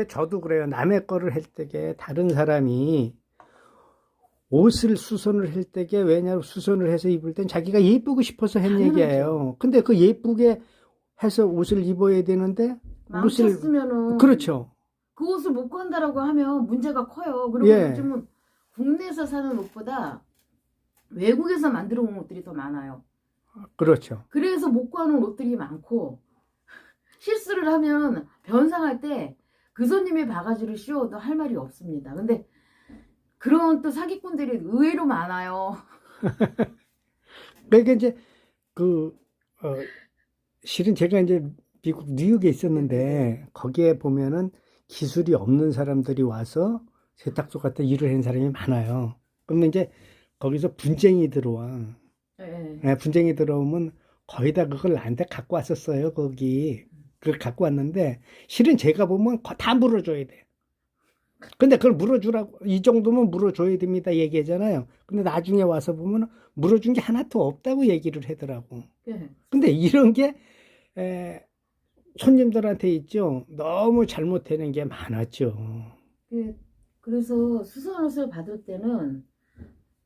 저도 그래요. 남의 거를 할 때게 다른 사람이 옷을 수선을 할 때게 왜냐하면 수선을 해서 입을 땐 자기가 예쁘고 싶어서 한 당연하죠. 얘기예요. 근데 그 예쁘게 해서 옷을 입어야 되는데 옷을 망쳤으면은 그렇죠. 그 옷을 못 구한다라고 하면 문제가 커요. 그리고 예. 요즘은 국내에서 사는 옷보다 외국에서 만들어 온 옷들이 더 많아요. 그렇죠. 그래서 못 구하는 옷들이 많고 실수를 하면 변상할 때 그 손님의 바가지를 씌워도 할 말이 없습니다. 근데 그런 또 사기꾼들이 의외로 많아요. 그러니까 이제 그 실은 제가 이제 미국 뉴욕에 있었는데 거기에 보면은 기술이 없는 사람들이 와서 세탁소 같은 일을 하는 사람이 많아요. 그러면 이제 거기서 분쟁이 들어와. 예. 예, 분쟁이 들어오면 거의 다 그걸 나한테 갖고 왔었어요. 거기 그걸 갖고 왔는데 실은 제가 보면 다 물어줘야 돼요. 근데 그걸 물어주라고 이 정도면 물어줘야 됩니다 얘기하잖아요. 근데 나중에 와서 보면 물어준 게 하나도 없다고 얘기를 하더라고. 예. 근데 이런 게 손님들한테 있죠. 너무 잘못되는 게 많았죠. 그래서 수선옷을 받을 때는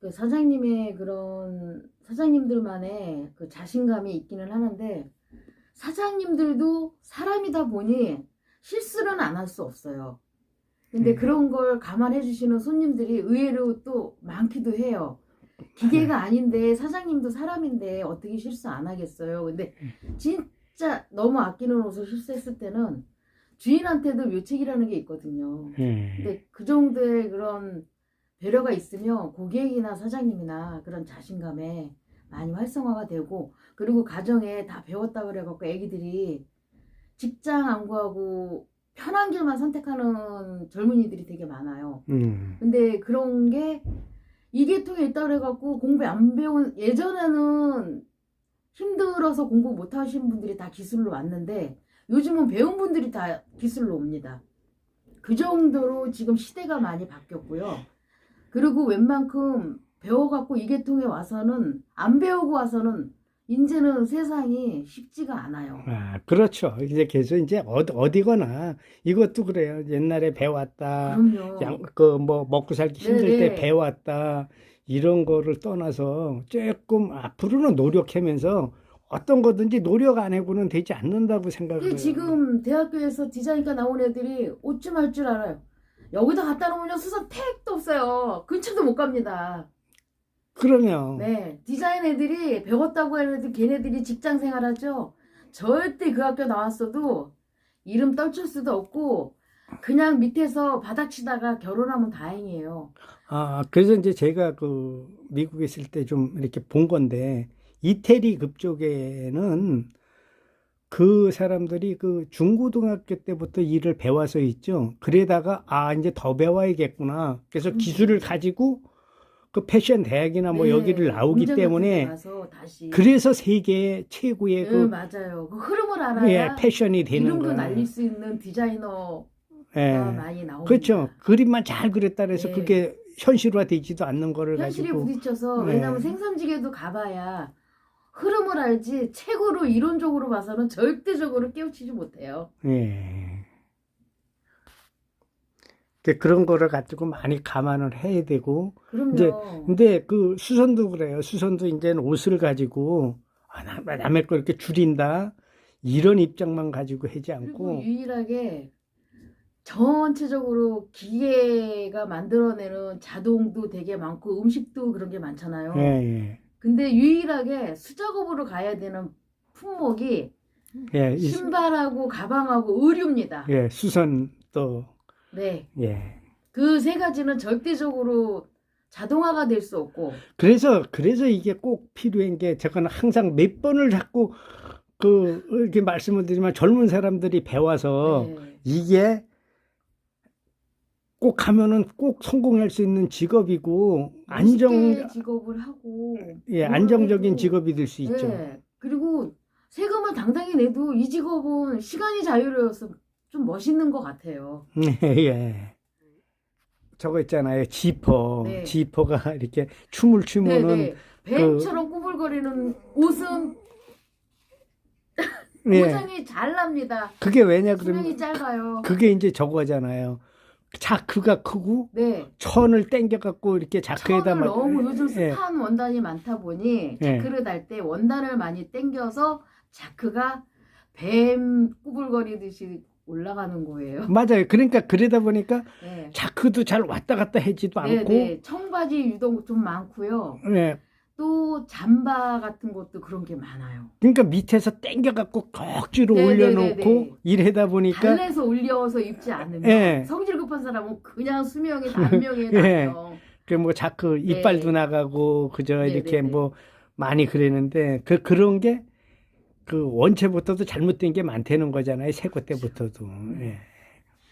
그 사장님의 그런 사장님들만의 그 자신감이 있기는 하는데 사장님들도 사람이다 보니 실수는 안 할 수 없어요. 근데 그런 걸 감안해 주시는 손님들이 의외로 또 많기도 해요. 기계가 아닌데 사장님도 사람인데 어떻게 실수 안 하겠어요. 근데 진짜 너무 아끼는 옷을 실수했을 때는 주인한테도 묘책이라는 게 있거든요. 근데 그 정도의 그런 배려가 있으면 고객이나 사장님이나 그런 자신감에 많이 활성화가 되고 그리고 가정에 다 배웠다 그래갖고 애기들이 직장 안 구하고 편한 길만 선택하는 젊은이들이 되게 많아요. 근데 그런 게 이 계통에 있다 그래갖고 공부 안 배운 예전에는 힘들어서 공부 못 하신 분들이 다 기술로 왔는데 요즘은 배운 분들이 다 기술로 옵니다. 그 정도로 지금 시대가 많이 바뀌었고요. 그리고 웬만큼 배워갖고 이 계통에 와서는 안 배우고 와서는 이제는 세상이 쉽지가 않아요. 아, 그렇죠. 이제 계속 이제 어디거나 이것도 그래요. 옛날에 배웠다. 그럼요. 뭐 먹고 살기 힘들 때 네네. 배웠다. 이런 거를 떠나서 조금 앞으로는 노력하면서 어떤 거든지 노력 안 해고는 되지 않는다고 생각을 해요. 지금 대학교에서 디자인과 나온 애들이 옷 좀 할 줄 알아요. 여기다 갖다 놓으면 수선 택도 없어요. 근처도 못 갑니다. 그러면 네, 디자인 애들이 배웠다고 해도 걔네들이 직장 생활하죠. 절대 그 학교 나왔어도 이름 떨칠 수도 없고 그냥 밑에서 바닥 치다가 결혼하면 다행이에요. 그래서 이제 제가 그 미국에 있을 때 좀 이렇게 본 건데 이태리 그쪽에는 그 사람들이 그 중고등학교 때부터 일을 배워서 있죠. 그러다가 이제 더 배워야겠구나. 그래서 기술을 가지고 그 패션 대학이나 뭐 여기를 나오기 공장 같은 데 때문에 가서 다시. 그래서 세계 최고의 네, 맞아요. 그 흐름을 알아야 패션이 되는 이름도 거야. 날릴 수 있는 디자이너가 예. 많이 나옵니다. 그렇죠. 그림만 잘 그렸다 그래서 네. 그게 현실화 되지도 않는 거를 현실에 가지고 부딪혀서 네. 왜냐하면 생산직에도 가봐야 흐름을 알지 책으로 이론적으로 봐서는 절대적으로 깨우치지 못해요. 예. 그런 거를 가지고 많이 감안을 해야 되고 이제 그럼요. 근데 그 수선도 그래요. 수선도 이제는 옷을 가지고 남의 걸 이렇게 줄인다 이런 입장만 가지고 하지 그리고 않고 유일하게 전체적으로 기계가 만들어내는 자동도 되게 많고 음식도 그런 게 많잖아요. 예. 근데 유일하게 수작업으로 가야 되는 품목이 예. 신발하고 가방하고 의류입니다. 예. 수선도 네. 예. 그 세 가지는 절대적으로 자동화가 될 수 없고. 그래서 이게 꼭 필요한 게 제가 항상 몇 번을 자꾸 이렇게 말씀을 드리지만 젊은 사람들이 배워서 네. 이게 꼭 하면은 꼭 성공할 수 있는 직업이고 멋있게 직업을 하고 안정적인 해도, 직업이 될 수 있죠. 네. 그리고 세금을 당당히 내도 이 직업은 시간이 자유로워서 좀 멋있는 것 같아요. 예. 저거 있잖아요. 지퍼. 네. 지퍼가 이렇게 춤을 추면은 뱀처럼 꾸물거리는 옷은 예. 고정이 잘 납니다. 그게 왜냐 수명이 그러면 짧아요. 그게 이제 저거잖아요. 자크가 크고 네. 천을 땡겨 갖고 이렇게 자크에다 천을 너무 요즘 예. 습한 원단이 많다 보니 예. 자크를 달 때 원단을 많이 땡겨서 자크가 뱀 꾸불거리듯이 올라가는 거예요. 맞아요. 그러니까 그러다 보니까 네. 자크도 잘 왔다 갔다 하지도 네, 않고 네. 청바지 유독 좀 많고요. 예. 또 잠바 같은 것도 그런 게 많아요. 그러니까 밑에서 땡겨 갖고 억지로 네, 올려놓고 네, 네, 네. 이래다 보니까 달래서 올려서 입지 않으면 예. 성질 급한 사람은 그냥 수명이 단명이에요. 예. 단명. 그 뭐 자크 이빨도 네. 나가고 그저 네, 이렇게 네, 네. 뭐 많이 그랬는데 그런 게 그 원체부터도 잘못된 게 많다는 거잖아요. 세고 때부터도. 예.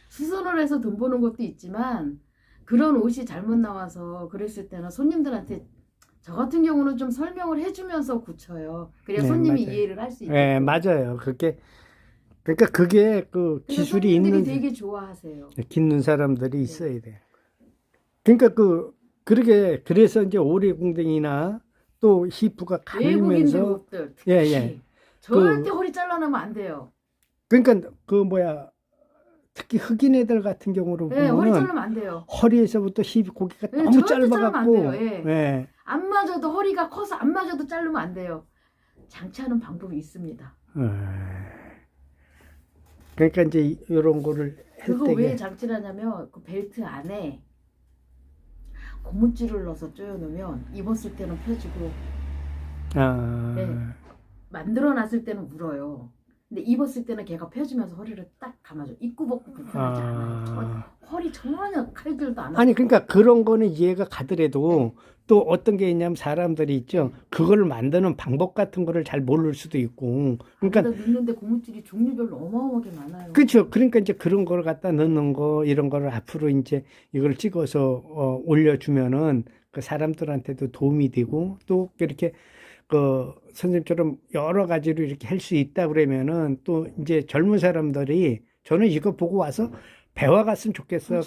수선을 해서 돈 버는 것도 있지만 그런 옷이 잘못 나와서 그랬을 때는 손님들한테 저 같은 경우는 좀 설명을 해주면서 고쳐요. 그래야 네, 손님이 맞아요. 이해를 할 수 있고. 예, 맞아요. 그러니까 그게 그 그래서 기술이 손님들이 있는 되게 좋아하세요. 깃는 사람들이 있어야 돼. 그러니까 그래서 이제 오리궁뎅이나 또 히프가 외국인들 가늘면서 옷들 특히 예, 예. 절대 허리 잘라내면 안 돼요. 그러니까 그 뭐야 특히 흑인 애들 같은 경우로 네, 허리 보면은 자르면 안 돼요. 허리에서부터 힙 고기가 네, 너무 절대 자르면 안 짧아갖고 돼요. 예. 예. 안 맞아도 허리가 커서 안 맞아도 자르면 안 돼요. 장치하는 방법이 있습니다. 그러니까 이제 이런 거를 할 그거 때게 왜 장치를 하냐면 그 벨트 안에 고무줄을 넣어서 조여놓으면 입었을 때는 펴지고 아, 네. 만들어놨을 때는 물어요. 근데 입었을 때는 걔가 펴지면서 허리를 딱 감아줘. 입고 벗고 불편하지 않아요. 허리 전혀 칼질도 안 하고. 아니 그러니까 그런 거는 이해가 가더라도 또 어떤 게 있냐면 사람들이 있죠. 그걸 만드는 방법 같은 거를 잘 모를 수도 있고. 그러니까 그러니까 넣는데 고무줄이 종류별로 어마어마하게 많아요. 그렇죠. 그러니까 이제 그런 걸 갖다 넣는 거 이런 거를 앞으로 이제 이걸 찍어서 올려주면은 그 사람들한테도 도움이 되고 또 이렇게 그 선생님처럼 여러 가지로 이렇게 할 수 있다 그러면은 또 이제 젊은 사람들이 저는 이거 보고 와서 배워갔으면 좋겠어요.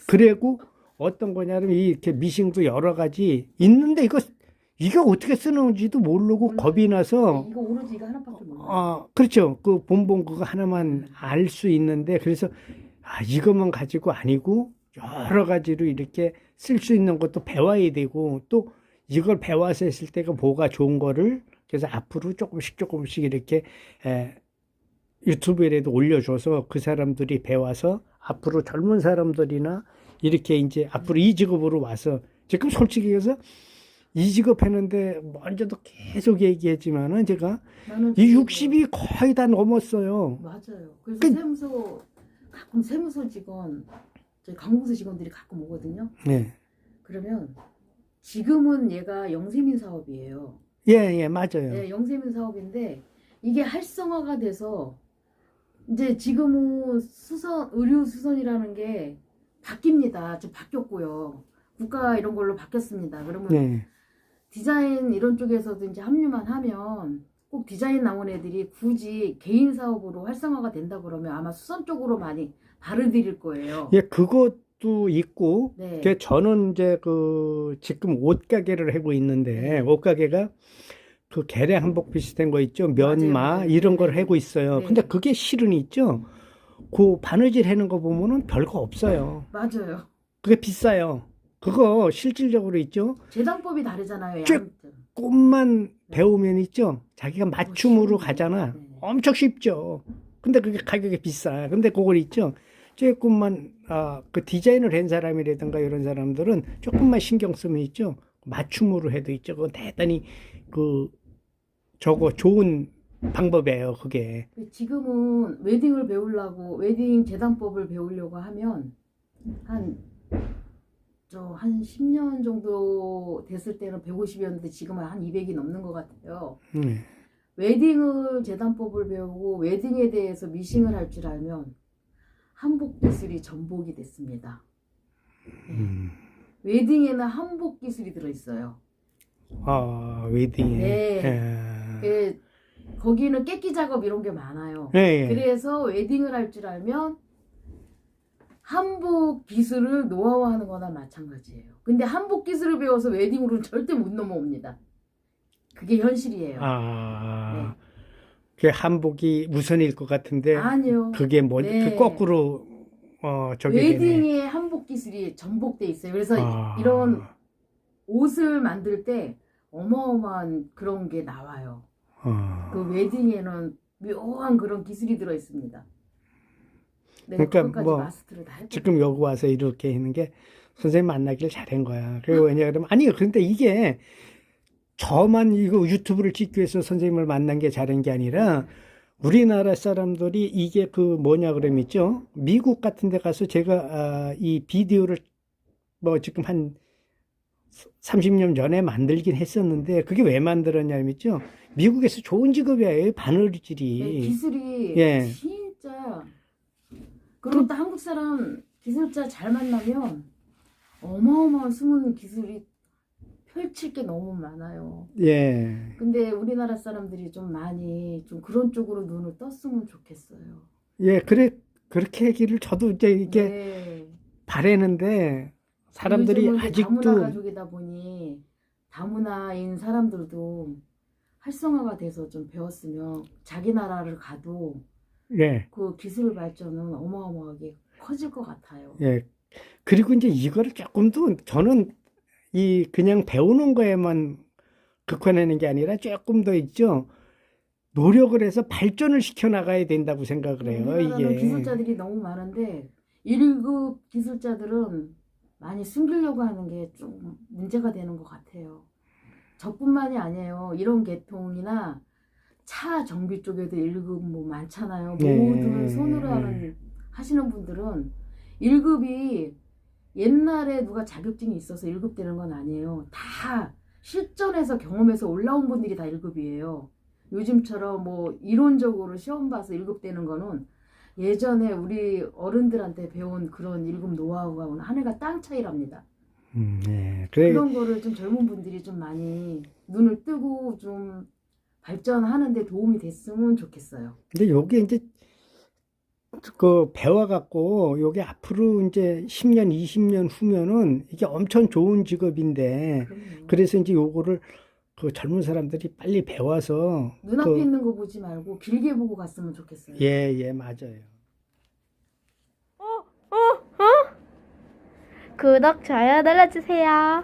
그리고 어떤 거냐면 이렇게 미싱도 여러 가지 있는데 이게 어떻게 쓰는지도 모르고 겁이 나서 이거 오로지 이거 하나밖에 몰라요. 그렇죠. 그 본본 그거 하나만 알 수 있는데 그래서 이것만 가지고 아니고 여러 가지로 이렇게 쓸 수 있는 것도 배워야 되고 또 이걸 배워서 했을 때가 뭐가 좋은 거를 그래서 앞으로 조금씩 이렇게 유튜브에라도 올려줘서 그 사람들이 배워서 앞으로 젊은 사람들이나 이렇게 이제 앞으로 이 직업으로 와서 지금 솔직히 해서 이 직업 했는데 먼저도 계속 얘기했지만은 제가 이 60이 거의 다 넘었어요. 맞아요. 그래서 가끔 세무서 직원, 저희 관공서 직원들이 가끔 오거든요. 네. 그러면 지금은 얘가 영세민 사업이에요. 예, 맞아요. 네, 영세민 사업인데 이게 활성화가 돼서 이제 지금은 의류 수선이라는 게 바뀝니다. 좀 바뀌었고요. 국가 이런 걸로 바뀌었습니다. 그러면 네. 디자인 이런 쪽에서도 이제 합류만 하면 꼭 디자인 나온 애들이 굳이 개인 사업으로 활성화가 된다 그러면 아마 수선 쪽으로 많이 발을 들일 거예요. 예, 그것도 있고, 네. 저는 이제 지금 옷가게를 하고 있는데, 옷가게가 그 개량 한복 비슷한 거 있죠? 면마, 맞아요. 이런 걸 네. 하고 있어요. 네. 근데 그게 실은 있죠? 그 바느질 하는 거 보면은 별거 없어요. 맞아요. 그게 비싸요. 그거 실질적으로 있죠? 재단법이 다르잖아요. 조금만 배우면 있죠? 자기가 맞춤으로 쉬운데. 가잖아. 네. 엄청 쉽죠. 근데 그게 가격이 비싸. 근데 그걸 있죠? 조금만, 그 디자인을 한 사람이라든가 이런 사람들은 조금만 신경 쓰면 있죠? 맞춤으로 해도 있죠. 그건 대단히 저거 좋은 방법이에요, 그게. 지금은 웨딩을 배우려고, 웨딩 재단법을 배우려고 하면 한 10년 정도 됐을 때는 150이었는데 지금은 한 200이 넘는 것 같아요. 웨딩을 재단법을 배우고 웨딩에 대해서 미싱을 할 줄 알면 한복 기술이 전복이 됐습니다. 웨딩에는 한복 기술이 들어있어요. 웨딩에. 네. 거기는 깨끼 작업 이런 게 많아요. 예. 그래서 웨딩을 할 줄 알면 한복 기술을 노하우하는 거나 마찬가지예요. 근데 한복 기술을 배워서 웨딩으로는 절대 못 넘어옵니다. 그게 현실이에요. 네. 그 한복이 우선일 것 같은데 아니요. 그게 뭐 네. 그 거꾸로 저게 되네. 웨딩에 한복 기술이 전복돼 있어요. 그래서 아, 이런 옷을 만들 때 어마어마한 그런 게 나와요. 그 어. 웨딩에는 묘한 그런 기술이 들어 있습니다. 내가 그러니까 그것까지 뭐 마스터를 다 했거든요. 지금 여기 와서 이렇게 있는 게 선생님 만나길 잘한 거야. 그 왜냐 그러면 아니 그런데 이게 저만 이거 유튜브를 찍기 위해서 선생님을 만난 게 잘한 게 아니라 우리나라 사람들이 이게 그 뭐냐 그러면 있죠. 미국 같은 데 가서 제가 이 비디오를 뭐 지금 한 30년 전에 만들긴 했었는데 그게 왜 만들었냐면 있죠. 미국에서 좋은 직업이에요. 네, 바느질이. 기술이 예. 진짜 그리고 또 한국 사람 기술자 잘 만나면 어마어마한 숨은 기술이 펼칠 게 너무 많아요. 예. 근데 우리나라 사람들이 좀 많이 좀 그런 쪽으로 눈을 떴으면 좋겠어요. 예, 그래, 그렇게 하기를 저도 이제 이게 네. 바라는데 사람들이 요즘은 이제 다문화 아직도 가족이다 보니 다문화인 사람들도 활성화가 돼서 좀 배웠으면 자기 나라를 가도 예, 그 기술 발전은 어마어마하게 커질 것 같아요. 예. 그리고 이제 이거를 조금 더 저는 이 그냥 배우는 거에만 국한하는 게 아니라 조금 더 있죠. 노력을 해서 발전을 시켜 나가야 된다고 생각을 해요, 우리나라는 이게. 기술자들이 너무 많은데 1급 기술자들은 많이 숨기려고 하는 게 좀 문제가 되는 것 같아요. 저뿐만이 아니에요. 이런 계통이나 차 정비 쪽에도 1급 뭐 많잖아요. 모든 예, 손으로 하시는 분들은 1급이 옛날에 누가 자격증이 있어서 1급 되는 건 아니에요. 다 실전에서 경험해서 올라온 분들이 다 1급이에요. 요즘처럼 뭐 이론적으로 시험 봐서 1급 되는 거는 예전에 우리 어른들한테 배운 그런 1급 노하우가 하늘과 땅 차이랍니다. 예. 그래, 그런 거를 좀 젊은 분들이 좀 많이 눈을 뜨고 좀 발전하는 데 도움이 됐으면 좋겠어요. 근데 요게 이제 그 배워갖고 요게 앞으로 이제 10년, 20년 후면은 이게 엄청 좋은 직업인데 그럼요. 그래서 이제 요거를 그 젊은 사람들이 빨리 배워서 눈앞에 있는 거 보지 말고 길게 보고 갔으면 좋겠어요. 예, 예, 맞아요. 구독, 좋아요 눌러주세요.